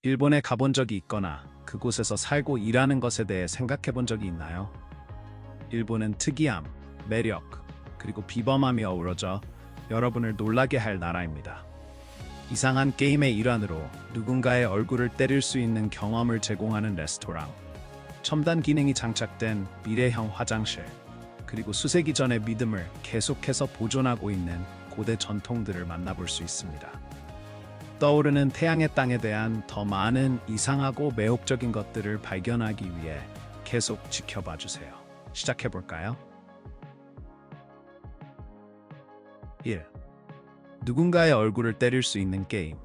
일본에 가본 적이 있거나 그곳에서 살고 일하는 것에 대해 생각해 본 적이 있나요? 일본은 특이함, 매력, 그리고 비범함이 어우러져 여러분을 놀라게 할 나라입니다. 이상한 게임의 일환으로 누군가의 얼굴을 때릴 수 있는 경험을 제공하는 레스토랑, 첨단 기능이 장착된 미래형 화장실, 그리고 수세기 전의 믿음을 계속해서 보존하고 있는 고대 전통들을 만나볼 수 있습니다. 떠오르는 태양의 땅에 대한 더 많은 이상하고 매혹적인 것들을 발견하기 위해 계속 지켜봐 주세요. 시작해 볼까요? 1. 누군가의 얼굴을 때릴 수 있는 게임.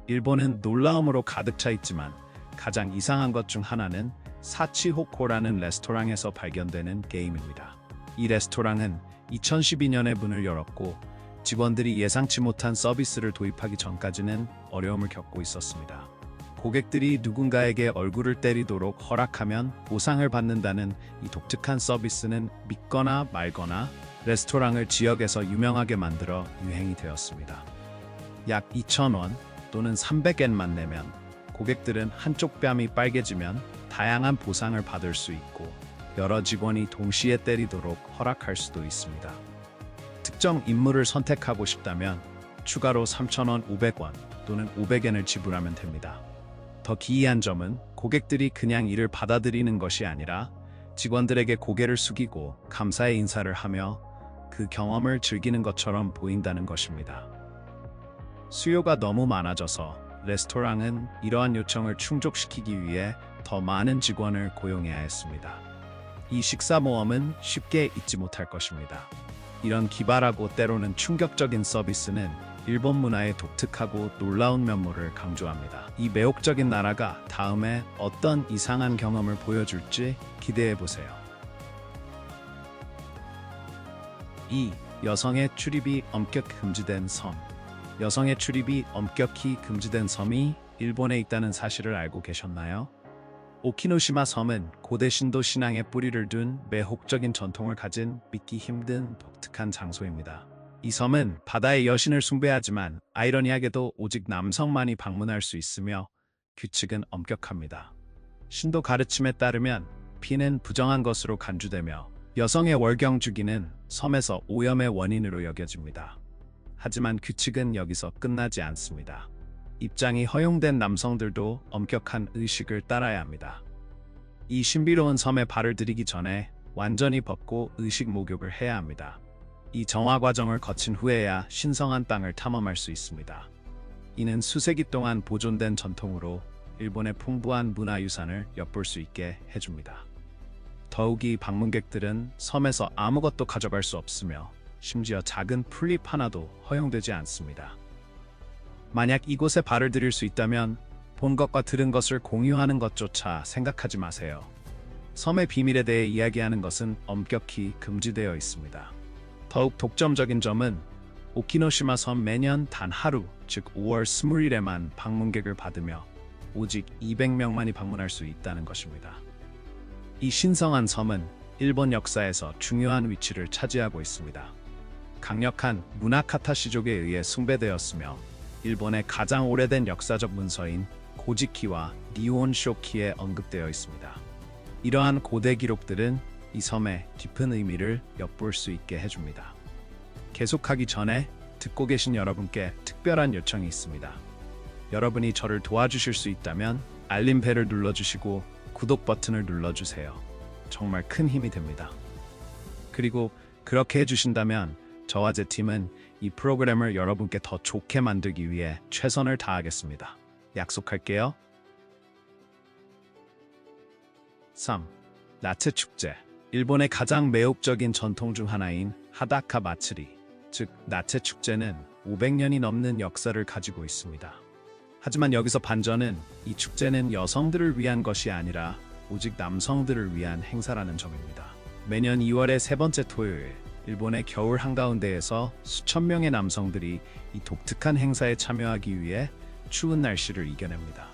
일본은 놀라움으로 가득 차 있지만 가장 이상한 것 중 하나는 사치호코라는 레스토랑에서 발견되는 게임입니다. 이 레스토랑은 2012년에 문을 열었고 직원들이 예상치 못한 서비스를 도입하기 전까지는 어려움을 겪고 있었습니다. 고객들이 누군가에게 얼굴을 때리도록 허락하면 보상을 받는다는 이 독특한 서비스는 믿거나 말거나 레스토랑을 지역에서 유명하게 만들어 유행이 되었습니다. 약 2,000원 또는 300엔만 내면 고객들은 한쪽 뺨이 빨개지면 다양한 보상을 받을 수 있고 여러 직원이 동시에 때리도록 허락할 수도 있습니다. 특정 인물을 선택하고 싶다면 추가로 3,000원, 500원 또는 500엔을 지불하면 됩니다. 더 기이한 점은 고객들이 그냥 이를 받아들이는 것이 아니라 직원들에게 고개를 숙이고 감사의 인사를 하며 그 경험을 즐기는 것처럼 보인다는 것입니다. 수요가 너무 많아져서 레스토랑은 이러한 요청을 충족시키기 위해 더 많은 직원을 고용해야 했습니다. 이 식사 모험은 쉽게 잊지 못할 것입니다. 이런 기발하고 때로는 충격적인 서비스는 일본 문화의 독특하고 놀라운 면모를 강조합니다. 이 매혹적인 나라가 다음에 어떤 이상한 경험을 보여줄지 기대해보세요. 2. 여성의 출입이 엄격 금지된 섬. 여성의 출입이 엄격히 금지된 섬이 일본에 있다는 사실을 알고 계셨나요? 오키노시마 섬은 고대 신도 신앙에 뿌리를 둔 매혹적인 전통을 가진 믿기 힘든 독특한 장소입니다. 이 섬은 바다의 여신을 숭배하지만 아이러니하게도 오직 남성만이 방문할 수 있으며 규칙은 엄격합니다. 신도 가르침에 따르면 피는 부정한 것으로 간주되며 여성의 월경 주기는 섬에서 오염의 원인으로 여겨집니다. 하지만 규칙은 여기서 끝나지 않습니다. 입장이 허용된 남성들도 엄격한 의식을 따라야 합니다. 이 신비로운 섬에 발을 들이기 전에 완전히 벗고 의식 목욕을 해야 합니다. 이 정화 과정을 거친 후에야 신성한 땅을 탐험할 수 있습니다. 이는 수세기 동안 보존된 전통으로 일본의 풍부한 문화유산을 엿볼 수 있게 해줍니다. 더욱이 방문객들은 섬에서 아무것도 가져갈 수 없으며 심지어 작은 풀잎 하나도 허용되지 않습니다. 만약 이곳에 발을 들일 수 있다면 본 것과 들은 것을 공유하는 것조차 생각하지 마세요. 섬의 비밀에 대해 이야기하는 것은 엄격히 금지되어 있습니다. 더욱 독점적인 점은 오키노시마 섬 매년 단 하루, 즉 5월 20일에만 방문객을 받으며 오직 200명만이 방문할 수 있다는 것입니다. 이 신성한 섬은 일본 역사에서 중요한 위치를 차지하고 있습니다. 강력한 무나카타시족에 의해 숭배되었으며 일본의 가장 오래된 역사적 문서인 고지키와 니혼쇼키에 언급되어 있습니다. 이러한 고대 기록들은 이 섬의 깊은 의미를 엿볼 수 있게 해줍니다. 계속하기 전에 듣고 계신 여러분께 특별한 요청이 있습니다. 여러분이 저를 도와주실 수 있다면 알림벨을 눌러주시고 구독 버튼을 눌러주세요. 정말 큰 힘이 됩니다. 그리고 그렇게 해주신다면 저와 제 팀은 이 프로그램을 여러분께 더 좋게 만들기 위해 최선을 다하겠습니다. 약속할게요. 3. 나체 축제. 일본의 가장 매혹적인 전통 중 하나인 하다카 마츠리, 즉 나체 축제는 500년이 넘는 역사를 가지고 있습니다. 하지만 여기서 반전은 이 축제는 여성들을 위한 것이 아니라 오직 남성들을 위한 행사라는 점입니다. 매년 2월의 세 번째 토요일, 일본의 겨울 한가운데에서 수천 명의 남성들이 이 독특한 행사에 참여하기 위해 추운 날씨를 이겨냅니다.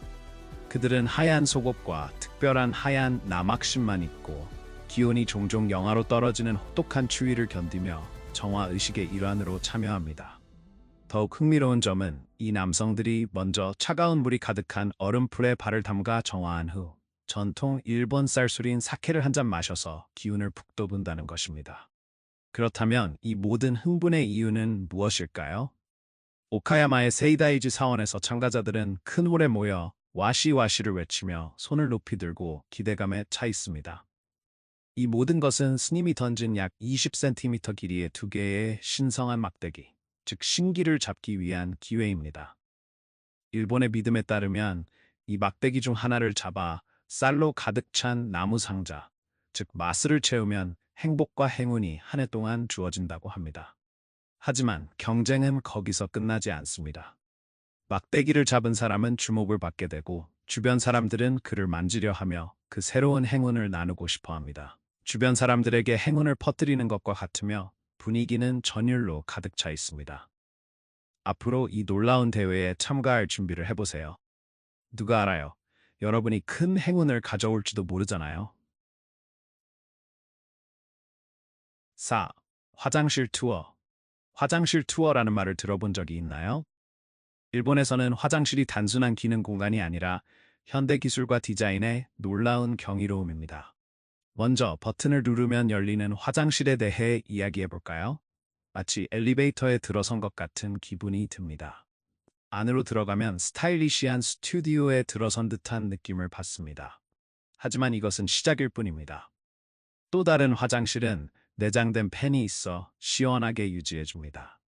그들은 하얀 속옷과 특별한 하얀 남학신만 입고 기온이 종종 영하로 떨어지는 혹독한 추위를 견디며 정화 의식의 일환으로 참여합니다. 더욱 흥미로운 점은 이 남성들이 먼저 차가운 물이 가득한 얼음풀에 발을 담가 정화한 후 전통 일본 쌀술인 사케를 한 잔 마셔서 기운을 북돋운다는 것입니다. 그렇다면 이 모든 흥분의 이유는 무엇일까요? 오카야마의 세이다이지 사원에서 참가자들은 큰 홀에 모여 와시와시를 외치며 손을 높이 들고 기대감에 차 있습니다. 이 모든 것은 스님이 던진 약 20cm 길이의 두 개의 신성한 막대기, 즉 신기를 잡기 위한 기회입니다. 일본의 믿음에 따르면 이 막대기 중 하나를 잡아 쌀로 가득 찬 나무 상자, 즉 마스를 채우면 행복과 행운이 한 해 동안 주어진다고 합니다. 하지만 경쟁은 거기서 끝나지 않습니다. 막대기를 잡은 사람은 주목을 받게 되고 주변 사람들은 그를 만지려 하며 그 새로운 행운을 나누고 싶어 합니다. 주변 사람들에게 행운을 퍼뜨리는 것과 같으며 분위기는 전율로 가득 차 있습니다. 앞으로 이 놀라운 대회에 참가할 준비를 해보세요. 누가 알아요? 여러분이 큰 행운을 가져올지도 모르잖아요. 4. 화장실 투어. 화장실 투어라는 말을 들어본 적이 있나요? 일본에서는 화장실이 단순한 기능 공간이 아니라 현대 기술과 디자인의 놀라운 경이로움입니다. 먼저 버튼을 누르면 열리는 화장실에 대해 이야기해 볼까요? 마치 엘리베이터에 들어선 것 같은 기분이 듭니다. 안으로 들어가면 스타일리시한 스튜디오에 들어선 듯한 느낌을 받습니다. 하지만 이것은 시작일 뿐입니다. 또 다른 화장실은 내장된 팬이 있어 시원하게 유지해 줍니다.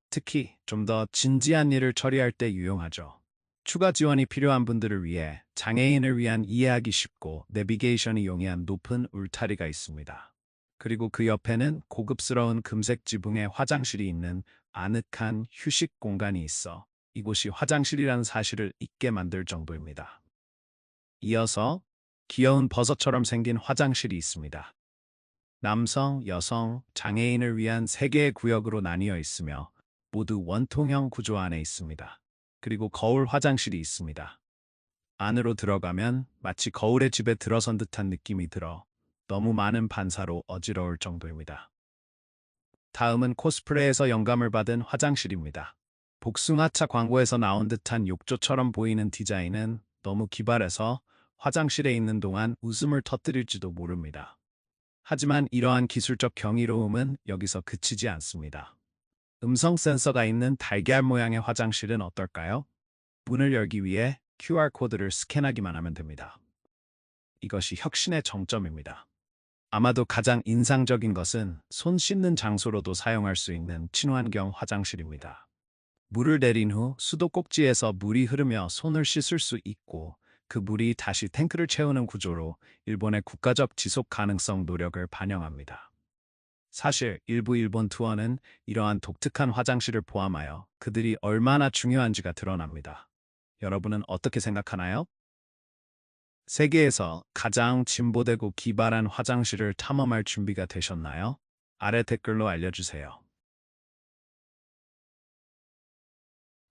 특히 좀 더 진지한 일을 처리할 때 유용하죠. 추가 지원이 필요한 분들을 위해 장애인을 위한 이해하기 쉽고 내비게이션이 용이한 높은 울타리가 있습니다. 그리고 그 옆에는 고급스러운 금색 지붕의 화장실이 있는 아늑한 휴식 공간이 있어 이곳이 화장실이라는 사실을 잊게 만들 정도입니다. 이어서 귀여운 버섯처럼 생긴 화장실이 있습니다. 남성, 여성, 장애인을 위한 3개의 구역으로 나뉘어 있으며 모두 원통형 구조 안에 있습니다. 그리고 거울 화장실이 있습니다. 안으로 들어가면 마치 거울의 집에 들어선 듯한 느낌이 들어 너무 많은 반사로 어지러울 정도입니다. 다음은 코스프레에서 영감을 받은 화장실입니다. 복숭아차 광고에서 나온 듯한 욕조처럼 보이는 디자인은 너무 기발해서 화장실에 있는 동안 웃음을 터뜨릴지도 모릅니다. 하지만 이러한 기술적 경이로움은 여기서 그치지 않습니다. 음성 센서가 있는 달걀 모양의 화장실은 어떨까요? 문을 열기 위해 QR코드를 스캔하기만 하면 됩니다. 이것이 혁신의 정점입니다. 아마도 가장 인상적인 것은 손 씻는 장소로도 사용할 수 있는 친환경 화장실입니다. 물을 내린 후 수도꼭지에서 물이 흐르며 손을 씻을 수 있고 그 물이 다시 탱크를 채우는 구조로 일본의 국가적 지속 가능성 노력을 반영합니다. 사실 일부 일본 투어는 이러한 독특한 화장실을 포함하여 그들이 얼마나 중요한지가 드러납니다. 여러분은 어떻게 생각하나요? 세계에서 가장 진보되고 기발한 화장실을 탐험할 준비가 되셨나요? 아래 댓글로 알려주세요.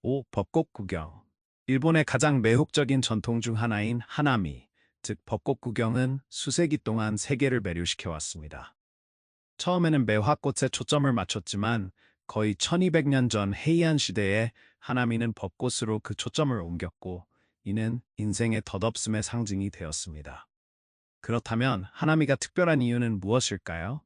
5. 벚꽃 구경. 일본의 가장 매혹적인 전통 중 하나인 하나미, 즉 벚꽃 구경은 수세기 동안 세계를 매료시켜왔습니다. 처음에는 매화꽃에 초점을 맞췄지만 거의 1200년 전 헤이안 시대에 하나미는 벚꽃으로 그 초점을 옮겼고 이는 인생의 덧없음의 상징이 되었습니다. 그렇다면 하나미가 특별한 이유는 무엇일까요?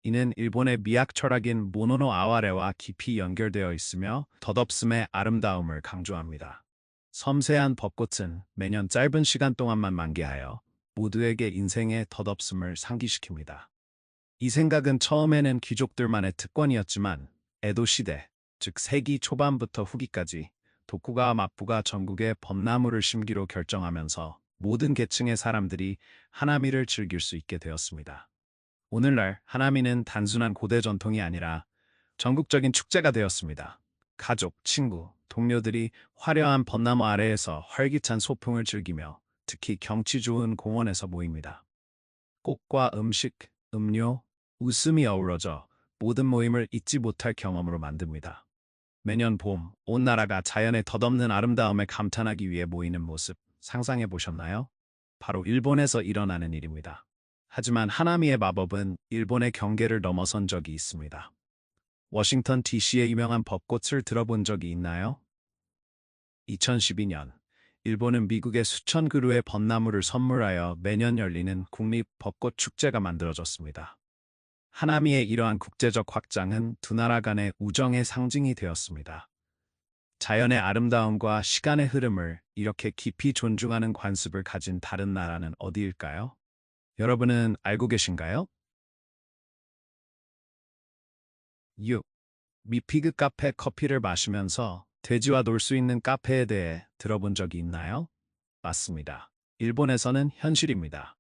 이는 일본의 미학 철학인 모노노 아와레와 깊이 연결되어 있으며 덧없음의 아름다움을 강조합니다. 섬세한 벚꽃은 매년 짧은 시간 동안만 만개하여 모두에게 인생의 덧없음을 상기시킵니다. 이 생각은 처음에는 귀족들만의 특권이었지만 에도 시대, 즉 세기 초반부터 후기까지 도쿠가와 막부가 전국에 벚나무를 심기로 결정하면서 모든 계층의 사람들이 하나미를 즐길 수 있게 되었습니다. 오늘날 하나미는 단순한 고대 전통이 아니라 전국적인 축제가 되었습니다. 가족, 친구, 동료들이 화려한 벚나무 아래에서 활기찬 소풍을 즐기며 특히 경치 좋은 공원에서 모입니다. 꽃과 음식, 음료, 웃음이 어우러져 모든 모임을 잊지 못할 경험으로 만듭니다. 매년 봄, 온 나라가 자연의 덧없는 아름다움에 감탄하기 위해 모이는 모습 상상해 보셨나요? 바로 일본에서 일어나는 일입니다. 하지만 하나미의 마법은 일본의 경계를 넘어선 적이 있습니다. 워싱턴 DC의 유명한 벚꽃을 들어본 적이 있나요? 2012년, 일본은 미국에 수천 그루의 벚나무를 선물하여 매년 열리는 국립 벚꽃 축제가 만들어졌습니다. 하나미의 이러한 국제적 확장은 두 나라 간의 우정의 상징이 되었습니다. 자연의 아름다움과 시간의 흐름을 이렇게 깊이 존중하는 관습을 가진 다른 나라는 어디일까요? 여러분은 알고 계신가요? 6. 미피그 카페 커피를 마시면서 돼지와 놀 수 있는 카페에 대해 들어본 적이 있나요? 맞습니다. 일본에서는 현실입니다.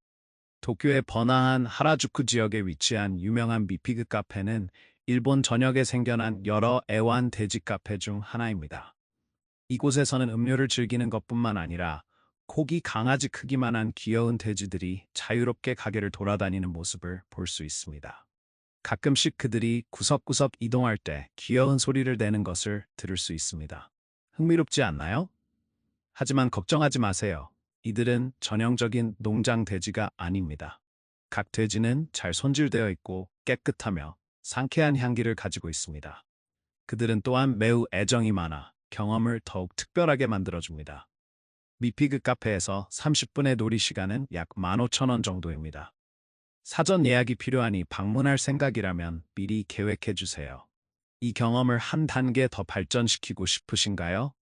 도쿄의 번화한 하라주쿠 지역에 위치한 유명한 미피그 카페는 일본 전역에 생겨난 여러 애완 돼지 카페 중 하나입니다. 이곳에서는 음료를 즐기는 것뿐만 아니라 코기 강아지 크기만한 귀여운 돼지들이 자유롭게 가게를 돌아다니는 모습을 볼 수 있습니다. 가끔씩 그들이 구석구석 이동할 때 귀여운 소리를 내는 것을 들을 수 있습니다. 흥미롭지 않나요? 하지만 걱정하지 마세요. 이들은 전형적인 농장 돼지가 아닙니다. 각 돼지는 잘 손질되어 있고 깨끗하며 상쾌한 향기를 가지고 있습니다. 그들은 또한 매우 애정이 많아 경험을 더욱 특별하게 만들어줍니다. 미피그 카페에서 30분의 놀이 시간은 약 15,000원 정도입니다. 사전 예약이 필요하니 방문할 생각이라면 미리 계획해 주세요. 이 경험을 한 단계 더 발전시키고 싶으신가요?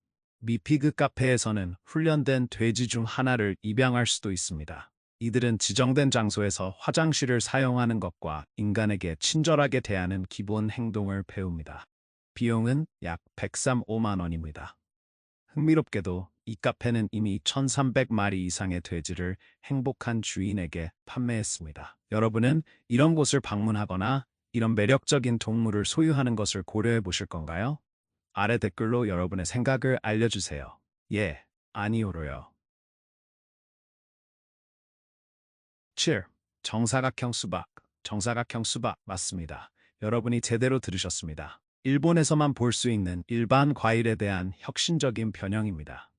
미피그 카페에서는 훈련된 돼지 중 하나를 입양할 수도 있습니다. 이들은 지정된 장소에서 화장실을 사용하는 것과 인간에게 친절하게 대하는 기본 행동을 배웁니다. 비용은 약 135만 원입니다. 흥미롭게도 이 카페는 이미 1,300마리 이상의 돼지를 행복한 주인에게 판매했습니다. 여러분은 이런 곳을 방문하거나 이런 매력적인 동물을 소유하는 것을 고려해 보실 건가요? 아래 댓글로 여러분의 생각을 알려주세요. 예, 아니오로요. 7. 정사각형 수박. 정사각형 수박 맞습니다. 여러분이 제대로 들으셨습니다. 일본에서만 볼 수 있는 일반 과일에 대한 혁신적인 변형입니다.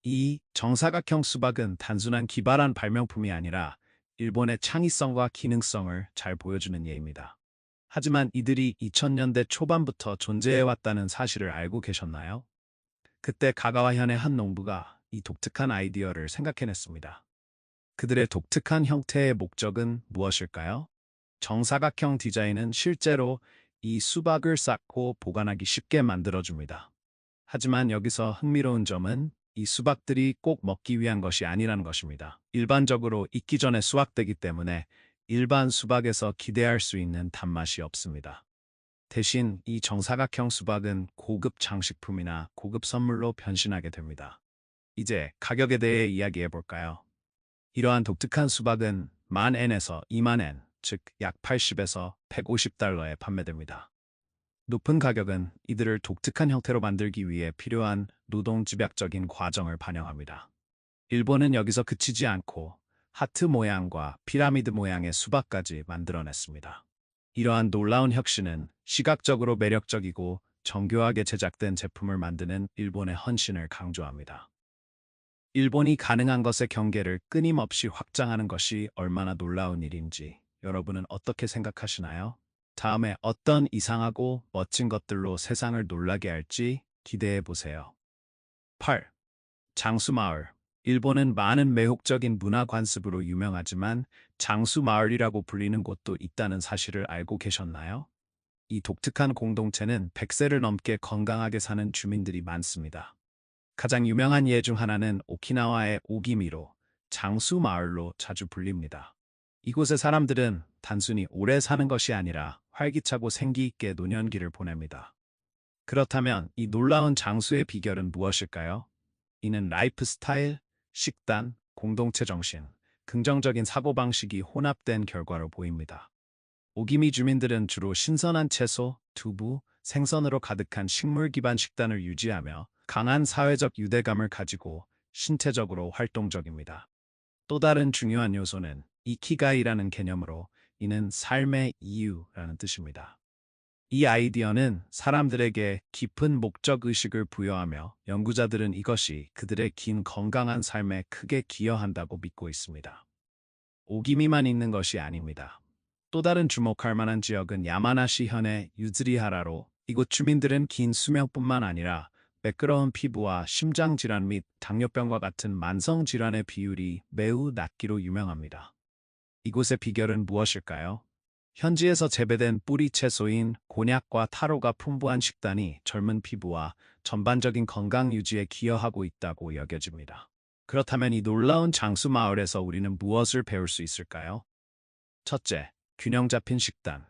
이 정사각형 수박은 단순한 기발한 발명품이 아니라 일본의 창의성과 기능성을 잘 보여주는 예입니다. 하지만 이들이 2000년대 초반부터 존재해왔다는 사실을 알고 계셨나요? 그때 가가와현의 한 농부가 이 독특한 아이디어를 생각해냈습니다. 그들의 독특한 형태의 목적은 무엇일까요? 정사각형 디자인은 실제로 이 수박을 쌓고 보관하기 쉽게 만들어줍니다. 하지만 여기서 흥미로운 점은 이 수박들이 꼭 먹기 위한 것이 아니라는 것입니다. 일반적으로 익기 전에 수확되기 때문에 일반 수박에서 기대할 수 있는 단맛이 없습니다. 대신 이 정사각형 수박은 고급 장식품이나 고급 선물로 변신하게 됩니다. 이제 가격에 대해 이야기해 볼까요? 이러한 독특한 수박은 10,000엔에서 20,000엔, 즉 약 80에서 150달러에 판매됩니다. 높은 가격은 이들을 독특한 형태로 만들기 위해 필요한 노동 집약적인 과정을 반영합니다. 일본은 여기서 그치지 않고 하트 모양과 피라미드 모양의 수박까지 만들어냈습니다. 이러한 놀라운 혁신은 시각적으로 매력적이고 정교하게 제작된 제품을 만드는 일본의 헌신을 강조합니다. 일본이 가능한 것의 경계를 끊임없이 확장하는 것이 얼마나 놀라운 일인지 여러분은 어떻게 생각하시나요? 다음에 어떤 이상하고 멋진 것들로 세상을 놀라게 할지 기대해 보세요. 8. 장수마을. 일본은 많은 매혹적인 문화 관습으로 유명하지만 장수마을이라고 불리는 곳도 있다는 사실을 알고 계셨나요? 이 독특한 공동체는 100세를 넘게 건강하게 사는 주민들이 많습니다. 가장 유명한 예 중 하나는 오키나와의 오기미로 장수마을로 자주 불립니다. 이곳의 사람들은 단순히 오래 사는 것이 아니라 활기차고 생기 있게 노년기를 보냅니다. 그렇다면 이 놀라운 장수의 비결은 무엇일까요? 이는 라이프 스타일, 식단, 공동체 정신, 긍정적인 사고방식이 혼합된 결과로 보입니다. 오기미 주민들은 주로 신선한 채소, 두부, 생선으로 가득한 식물 기반 식단을 유지하며 강한 사회적 유대감을 가지고 신체적으로 활동적입니다. 또 다른 중요한 요소는 이키가이라는 개념으로 이는 삶의 이유라는 뜻입니다. 이 아이디어는 사람들에게 깊은 목적 의식을 부여하며 연구자들은 이것이 그들의 긴 건강한 삶에 크게 기여한다고 믿고 있습니다. 오기미만 있는 것이 아닙니다. 또 다른 주목할 만한 지역은 야마나시 현의 유즈리하라로 이곳 주민들은 긴 수명뿐만 아니라 매끄러운 피부와 심장 질환 및 당뇨병과 같은 만성 질환의 비율이 매우 낮기로 유명합니다. 이곳의 비결은 무엇일까요? 현지에서 재배된 뿌리 채소인 곤약과 타로가 풍부한 식단이 젊은 피부와 전반적인 건강 유지에 기여하고 있다고 여겨집니다. 그렇다면 이 놀라운 장수 마을에서 우리는 무엇을 배울 수 있을까요? 첫째, 균형 잡힌 식단,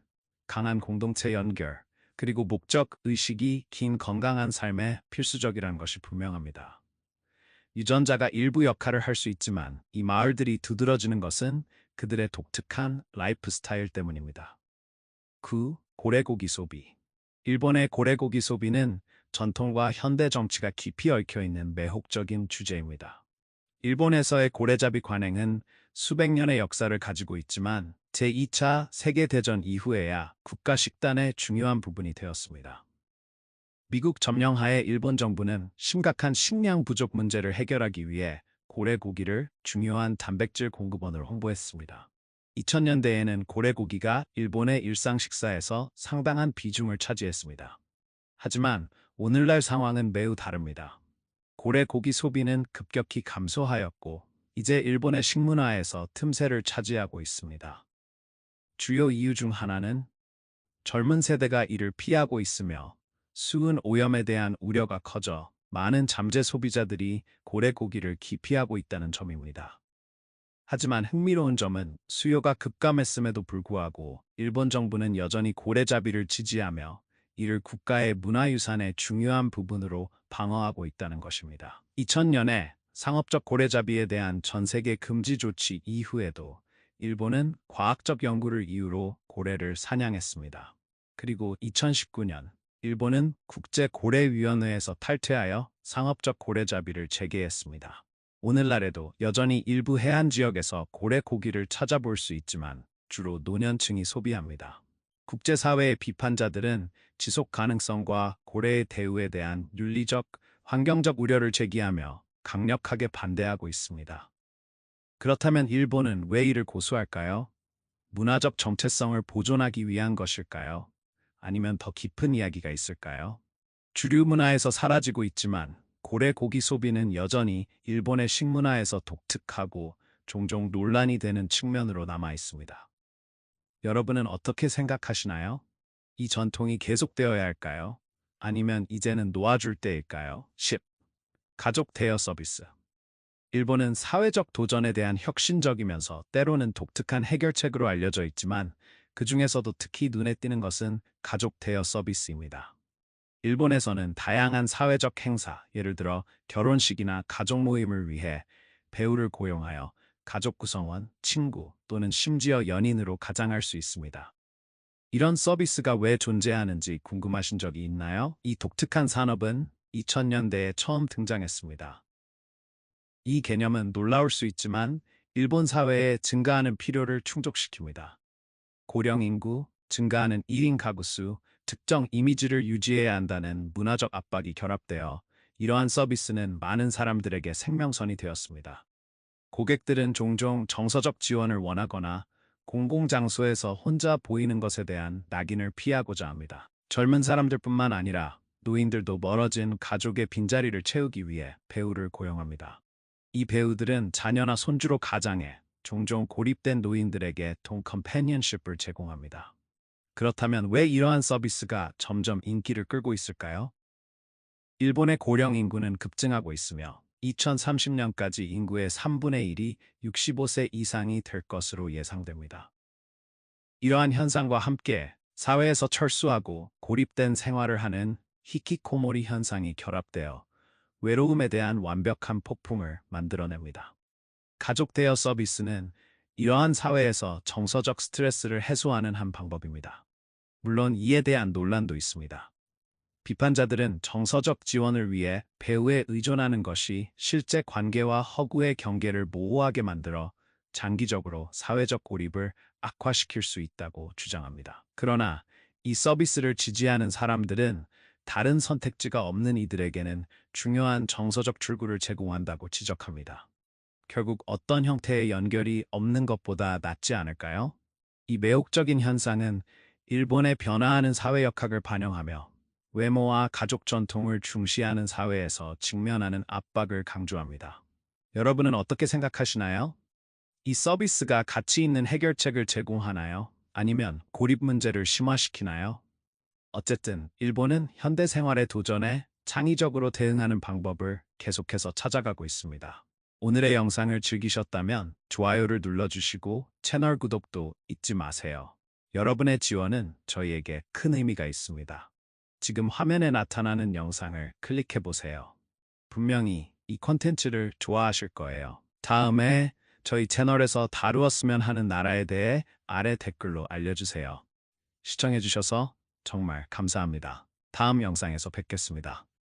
강한 공동체 연결, 그리고 목적 의식이 긴 건강한 삶에 필수적이라는 것이 분명합니다. 유전자가 일부 역할을 할 수 있지만 이 마을들이 두드러지는 것은 그들의 독특한 라이프 스타일 때문입니다. 9. 고래고기 소비. 일본의 고래고기 소비는 전통과 현대 정치가 깊이 얽혀 있는 매혹적인 주제입니다. 일본에서의 고래잡이 관행은 수백 년의 역사를 가지고 있지만 제2차 세계대전 이후에야 국가 식단의 중요한 부분이 되었습니다. 미국 점령하에 일본 정부는 심각한 식량 부족 문제를 해결하기 위해 고래고기를 중요한 단백질 공급원으로 홍보했습니다. 2000년대에는 고래고기가 일본의 일상 식사에서 상당한 비중을 차지했습니다. 하지만 오늘날 상황은 매우 다릅니다. 고래고기 소비는 급격히 감소하였고 이제 일본의 식문화에서 틈새를 차지하고 있습니다. 주요 이유 중 하나는 젊은 세대가 이를 피하고 있으며 수은 오염에 대한 우려가 커져 많은 잠재 소비자들이 고래고기를 기피하고 있다는 점입니다. 하지만 흥미로운 점은 수요가 급감했음에도 불구하고 일본 정부는 여전히 고래잡이를 지지하며 이를 국가의 문화유산의 중요한 부분으로 방어하고 있다는 것입니다. 2000년에 상업적 고래잡이에 대한 전 세계 금지 조치 이후에도 일본은 과학적 연구를 이유로 고래를 사냥했습니다. 그리고 2019년 일본은 국제고래위원회에서 탈퇴하여 상업적 고래잡이를 재개했습니다. 오늘날에도 여전히 일부 해안 지역에서 고래 고기를 찾아볼 수 있지만 주로 노년층이 소비합니다. 국제사회의 비판자들은 지속 가능성과 고래의 대우에 대한 윤리적, 환경적 우려를 제기하며 강력하게 반대하고 있습니다. 그렇다면 일본은 왜 이를 고수할까요? 문화적 정체성을 보존하기 위한 것일까요? 아니면 더 깊은 이야기가 있을까요? 주류 문화에서 사라지고 있지만 고래 고기 소비는 여전히 일본의 식문화에서 독특하고 종종 논란이 되는 측면으로 남아 있습니다. 여러분은 어떻게 생각하시나요? 이 전통이 계속되어야 할까요? 아니면 이제는 놓아줄 때일까요? 10. 가족 대여 서비스. 일본은 사회적 도전에 대한 혁신적이면서 때로는 독특한 해결책으로 알려져 있지만 그 중에서도 특히 눈에 띄는 것은 가족 대여 서비스입니다. 일본에서는 다양한 사회적 행사, 예를 들어 결혼식이나 가족 모임을 위해 배우를 고용하여 가족 구성원, 친구 또는 심지어 연인으로 가장할 수 있습니다. 이런 서비스가 왜 존재하는지 궁금하신 적이 있나요? 이 독특한 산업은 2000년대에 처음 등장했습니다. 이 개념은 놀라울 수 있지만 일본 사회에 증가하는 필요를 충족시킵니다. 고령 인구, 증가하는 1인 가구 수, 특정 이미지를 유지해야 한다는 문화적 압박이 결합되어 이러한 서비스는 많은 사람들에게 생명선이 되었습니다. 고객들은 종종 정서적 지원을 원하거나 공공장소에서 혼자 보이는 것에 대한 낙인을 피하고자 합니다. 젊은 사람들뿐만 아니라 노인들도 멀어진 가족의 빈자리를 채우기 위해 배우를 고용합니다. 이 배우들은 자녀나 손주로 가장해 종종 고립된 노인들에게 컴패니언십을 제공합니다. 그렇다면 왜 이러한 서비스가 점점 인기를 끌고 있을까요? 일본의 고령 인구는 급증하고 있으며 2030년까지 인구의 3분의 1이 65세 이상이 될 것으로 예상됩니다. 이러한 현상과 함께 사회에서 철수하고 고립된 생활을 하는 히키코모리 현상이 결합되어 외로움에 대한 완벽한 폭풍을 만들어냅니다. 가족 대여 서비스는 이러한 사회에서 정서적 스트레스를 해소하는 한 방법입니다. 물론 이에 대한 논란도 있습니다. 비판자들은 정서적 지원을 위해 배우에 의존하는 것이 실제 관계와 허구의 경계를 모호하게 만들어 장기적으로 사회적 고립을 악화시킬 수 있다고 주장합니다. 그러나 이 서비스를 지지하는 사람들은 다른 선택지가 없는 이들에게는 중요한 정서적 출구를 제공한다고 지적합니다. 결국 어떤 형태의 연결이 없는 것보다 낫지 않을까요? 이 매혹적인 현상은 일본의 변화하는 사회 역학을 반영하며 외모와 가족 전통을 중시하는 사회에서 직면하는 압박을 강조합니다. 여러분은 어떻게 생각하시나요? 이 서비스가 가치 있는 해결책을 제공하나요? 아니면 고립 문제를 심화시키나요? 어쨌든 일본은 현대 생활의 도전에 창의적으로 대응하는 방법을 계속해서 찾아가고 있습니다. 오늘의 영상을 즐기셨다면 좋아요를 눌러주시고 채널 구독도 잊지 마세요. 여러분의 지원은 저희에게 큰 의미가 있습니다. 지금 화면에 나타나는 영상을 클릭해보세요. 분명히 이 콘텐츠를 좋아하실 거예요. 다음에 저희 채널에서 다루었으면 하는 나라에 대해 아래 댓글로 알려주세요. 시청해주셔서 정말 감사합니다. 다음 영상에서 뵙겠습니다.